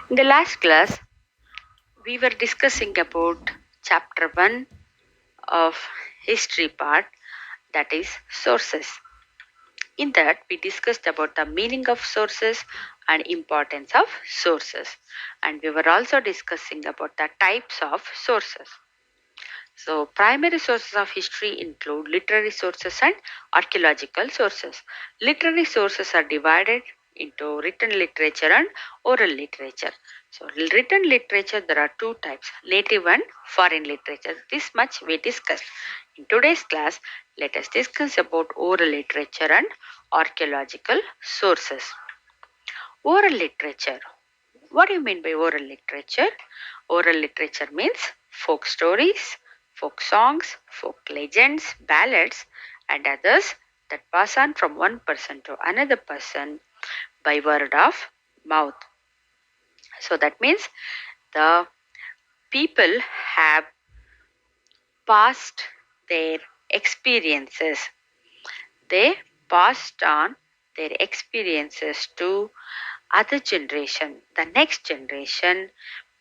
In the last class, we were discussing about chapter 1 of history part, that is sources. In that, we discussed about the meaning of sources and importance of sources. And we were also discussing about the types of sources. So, primary sources of history include literary sources and archaeological sources. Literary sources are divided into written literature and oral literature. So, written literature, there are two types, native and foreign literature. This much we discussed. In today's class, let us discuss about oral literature and archaeological sources. Oral literature. What do you mean by oral literature? Oral literature means folk stories, folk songs, folk legends, ballads, and others that pass on from one person to another person by word of mouth. So that means the people have passed their experiences. They passed on their experiences to other generation, the next generation,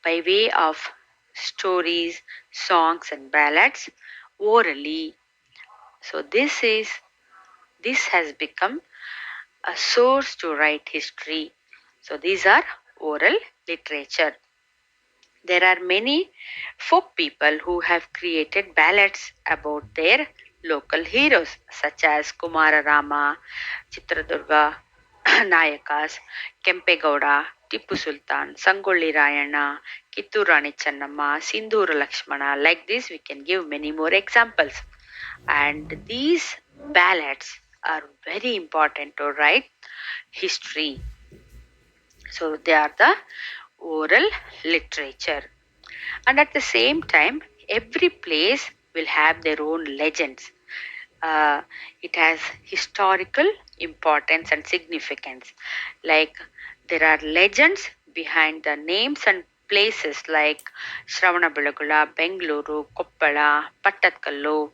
by way of stories, songs and ballads orally. So this has become a source to write history. So these are oral literature. There are many folk people who have created ballads about their local heroes such as Kumara Rama, Chitradurga Nayakas, Kempegowda, Tipu Sultan, Sangolli Rayana, Kittur Rani Channamma, Sindhura Lakshmana. Like this, we can give many more examples. And these ballads are very important to write history. So they are the oral literature. And at the same time, every place will have their own legends. It has historical importance and significance. Like there are legends behind the names and places like Shravanabelagula, Bengaluru, Koppala, Pattatkallu,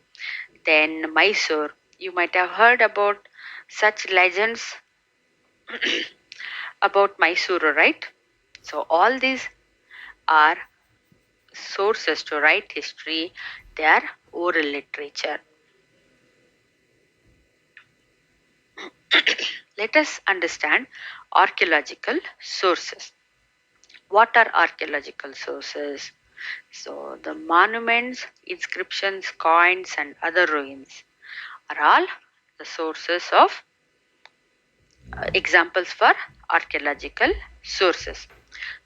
then Mysore. You might have heard about such legends about Mysuru, right? So all these are sources to write history. They are oral literature. Let us understand archaeological sources. What are archaeological sources? So, the monuments, inscriptions, coins, and other ruins are all the sources of examples for archaeological sources.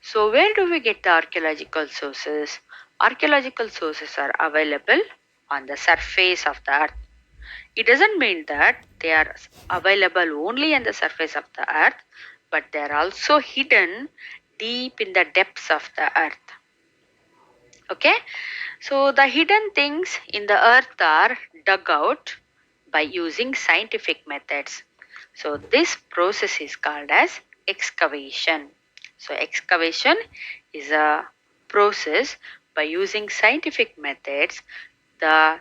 So, where do we get the archaeological sources? Archaeological sources are available on the surface of the earth. It doesn't mean that they are available only on the surface of the earth, but they are also hidden deep in the depths of the earth. Okay, so the hidden things in the earth are dug out by using scientific methods. So this process is called as excavation. So excavation is a process by using scientific methods. The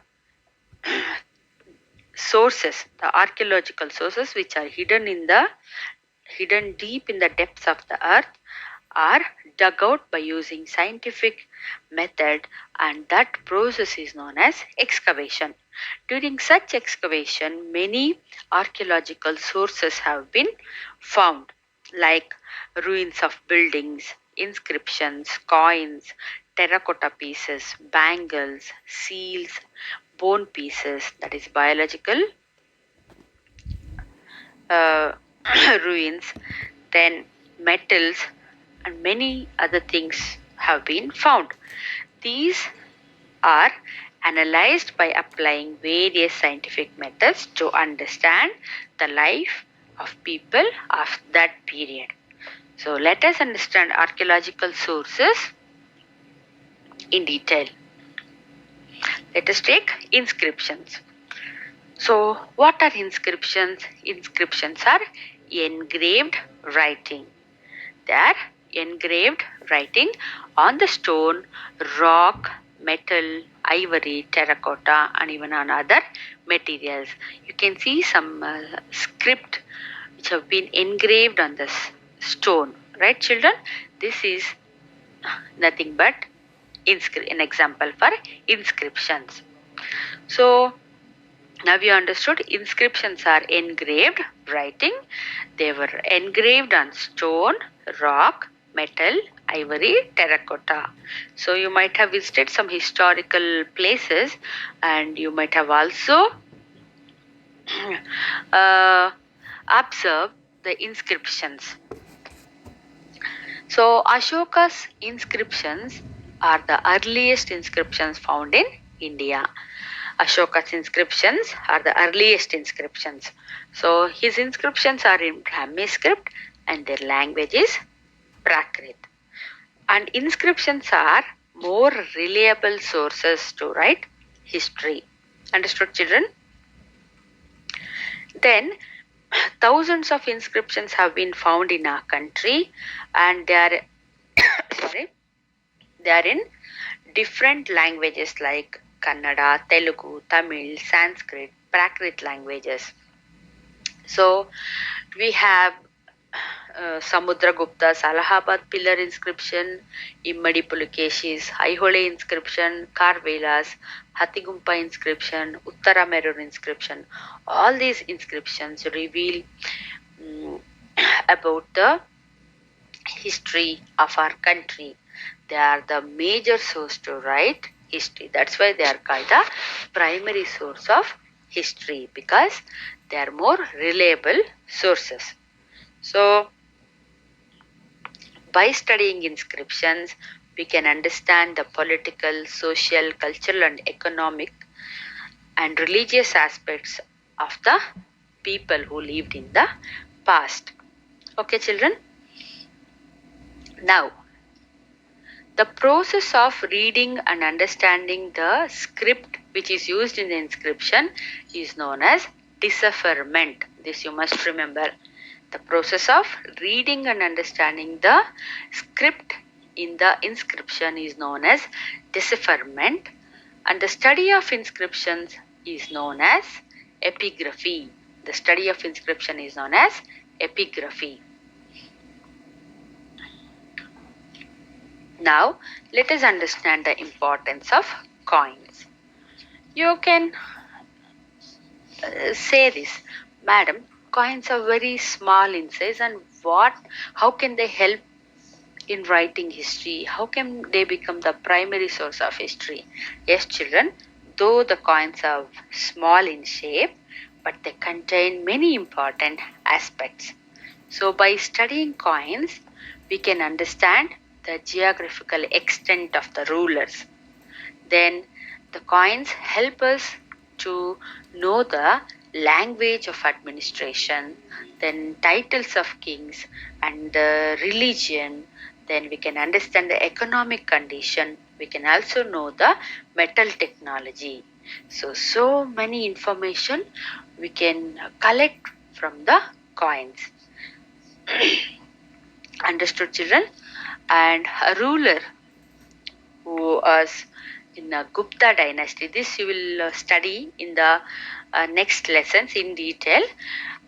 sources, the archaeological sources which are hidden deep in the depths of the earth are dug out by using scientific method, and that process is known as excavation. During such excavation, many archaeological sources have been found, like ruins of buildings, inscriptions, coins, terracotta pieces, bangles, seals, bone pieces, that is biological uh, ruins, then metals, and many other things have been found. These are analyzed by applying various scientific methods to understand the life of people of that period. So, let us understand archaeological sources in detail. Let us take inscriptions. So, what are inscriptions? Inscriptions are engraved writing. They are engraved writing on the stone, rock, metal, ivory, terracotta, and even on other materials. You can see some script which have been engraved on this stone, right, children? This is nothing but an example for inscriptions. So now you understood inscriptions are engraved writing. They were engraved on stone, rock, metal, ivory, terracotta. So you might have visited some historical places and you might have also observed the inscriptions. So Ashoka's inscriptions are the earliest inscriptions found in India. Ashoka's inscriptions are the earliest inscriptions. So his inscriptions are in Brahmi script and their language is Prakrit. And inscriptions are more reliable sources to write history. Understood, children? Then thousands of inscriptions have been found in our country and they are sorry, they are in different languages like Kannada, Telugu, Tamil, Sanskrit, Prakrit languages. So we have Samudragupta's Allahabad pillar inscription, Immadi Pulakeshi's Aihole inscription, Karvela's Hathigumpa inscription, Uttaramerur inscription. All these inscriptions reveal about the history of our country. They are the major source to write history. That's why they are called the primary source of history, because they are more reliable sources. So by studying inscriptions, we can understand the political, social, cultural and economic and religious aspects of the people who lived in the past. Okay, children? Now, the process of reading and understanding the script which is used in the inscription is known as decipherment. This you must remember. The process of reading and understanding the script in the inscription is known as decipherment, and the study of inscriptions is known as epigraphy. The study of inscription is known as epigraphy. Now, let us understand the importance of coins. You can say this, Madam, coins are very small in size and how can they help in writing history? How can they become the primary source of history? Yes, children, though the coins are small in shape, but they contain many important aspects. So by studying coins, we can understand the geographical extent of the rulers. Then the coins help us to know the language of administration, then titles of kings and the religion. Then we can understand the economic condition. We can also know the metal technology. So many information we can collect from the coins. Understood, children? And a ruler who was in the Gupta dynasty. This you will study in the next lessons in detail.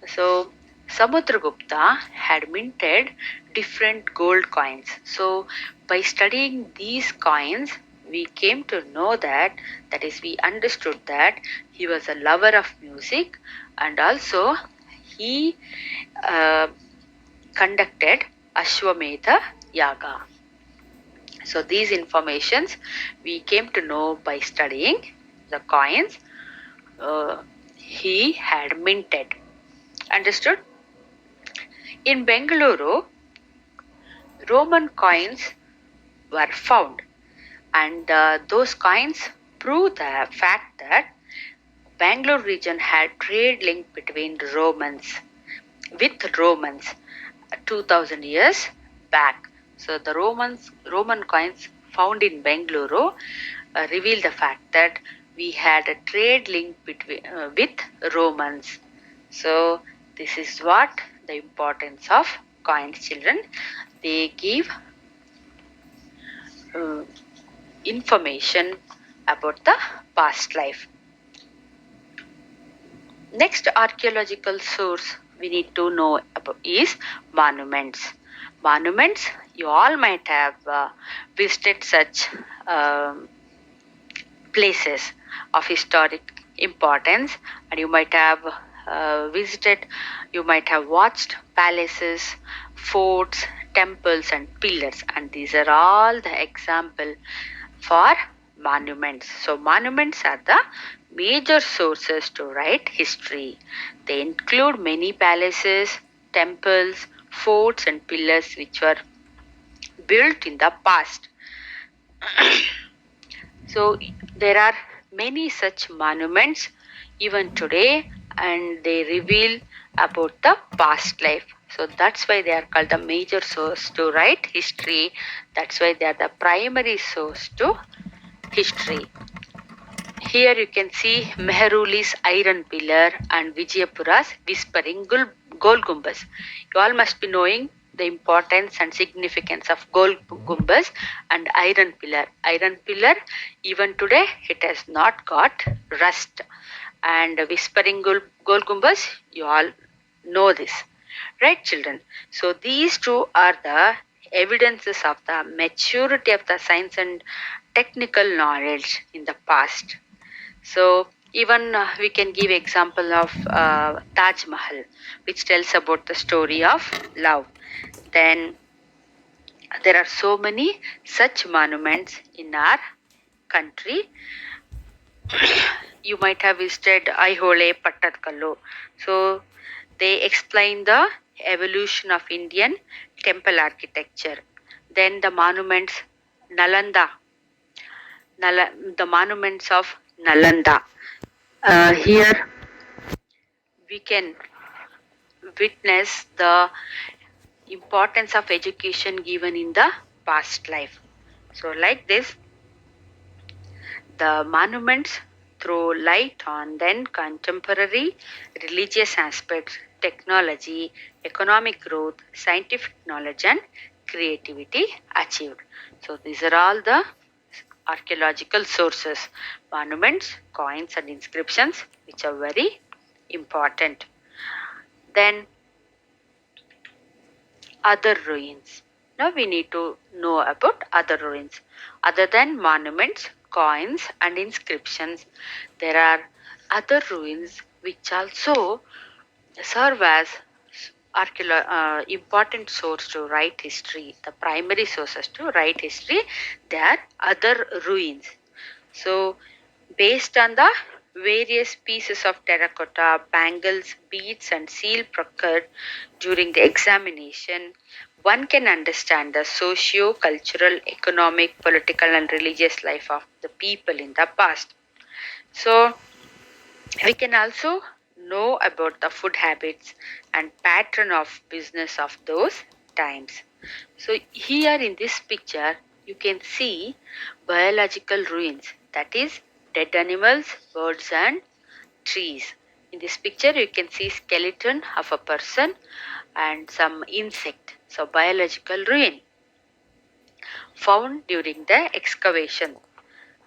So Samudragupta had minted different gold coins. So by studying these coins, we came to know that is we understood that he was a lover of music and also he conducted Ashwamedha Yaga. So these informations we came to know by studying the coins he had minted. Understood? In Bengaluru, Roman coins were found, and those coins prove the fact that Bangalore region had trade link between Romans 2000 years back. So the Roman coins found in Bengaluru reveal the fact that we had a trade link with Romans. So this is what the importance of coins, children. They give information about the past life. Next archaeological source we need to know about is monuments. Monuments, you all might have visited such places of historic importance, and you might have visited, you might have watched palaces, forts, temples, and pillars, and these are all the example for monuments. So, monuments are the major sources to write history. They include many palaces, temples, forts, and pillars which were built in the past. So, there are many such monuments even today, and they reveal about the past life. So, that's why they are called the major source to write history. That's why they are the primary source to history. Here you can see Mehruli's iron pillar and Vijayapura's whispering Gol Gumbas. You all must be knowing the importance and significance of Gol Gumbas and iron pillar. Iron pillar, even today, it has not got rust. And whispering Gol Gumbas, you all know this. Right, children? So these two are the evidences of the maturity of the science and technical knowledge in the past. So even we can give example of Taj Mahal, which tells about the story of love. Then there are so many such monuments in our country. You might have visited Aihole Pattatkallu. So they explain the evolution of Indian temple architecture. Then the monuments Nalanda, the monuments of Nalanda. Here we can witness the importance of education given in the past life. So, like this, the monuments throw light on then contemporary religious aspects, technology, economic growth, scientific knowledge, and creativity achieved. So, these are all the archaeological sources, monuments, coins, and inscriptions, which are very important. Then other ruins. Now we need to know about other ruins. Other than monuments, coins, and inscriptions, there are other ruins which also serve as important source to write history. The primary sources to write history, they are other ruins. So, based on the various pieces of terracotta, bangles, beads, and seal procured during the examination, one can understand the socio cultural, economic, political, and religious life of the people in the past. So, we can also know about the food habits and pattern of business of those times. So, here in this picture, you can see biological ruins, that is, dead animals, birds, and trees. In this picture, you can see skeleton of a person and some insect. So, biological ruin found during the excavation,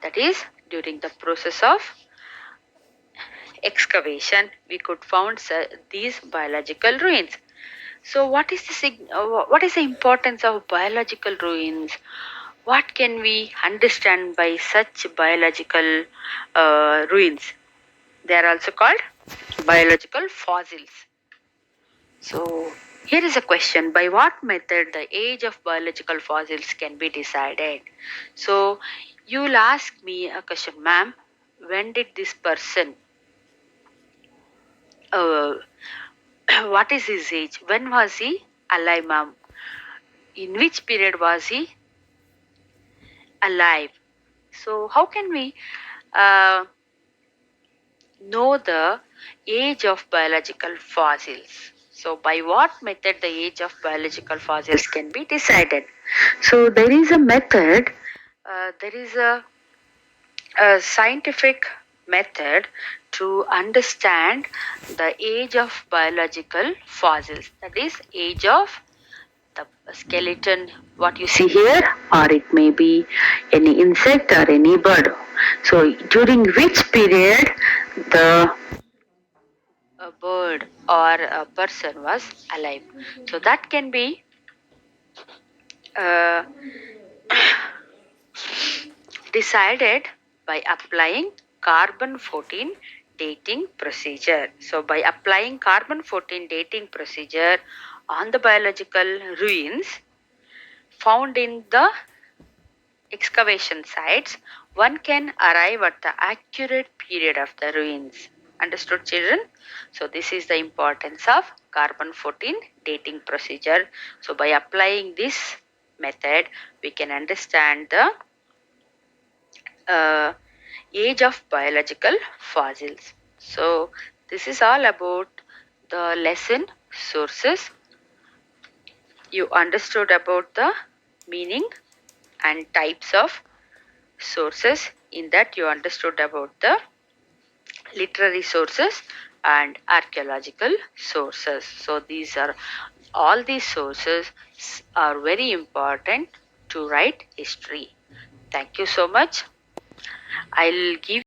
that is, during the process of excavation, we could found these biological ruins. So, what is the importance of biological ruins? What can we understand by such biological ruins? They are also called biological fossils. So, here is a question: by what method the age of biological fossils can be decided? So, you will ask me a question, ma'am. When did this person uh, what is his age? When was he alive, ma'am? In which period was he alive? So, how can we uh, know the age of biological fossils? So, by what method the age of biological fossils can be decided? So, there is a method, there is a scientific method to understand the age of biological fossils, that is, age of the skeleton what you see here, or it may be any insect or any bird. So during which period the a bird or a person was alive. So that can be uh, decided by applying carbon 14 dating procedure. So by applying carbon 14 dating procedure on the biological ruins found in the excavation sites, one can arrive at the accurate period of the ruins. Understood, children? So this is the importance of carbon 14 dating procedure. So by applying this method, we can understand the uh, age of biological fossils. So this is all about the lesson sources. You understood about the meaning and types of sources. In that you understood about the literary sources and archaeological sources. So these are all these sources are very important to write history. Thank you so much. I'll give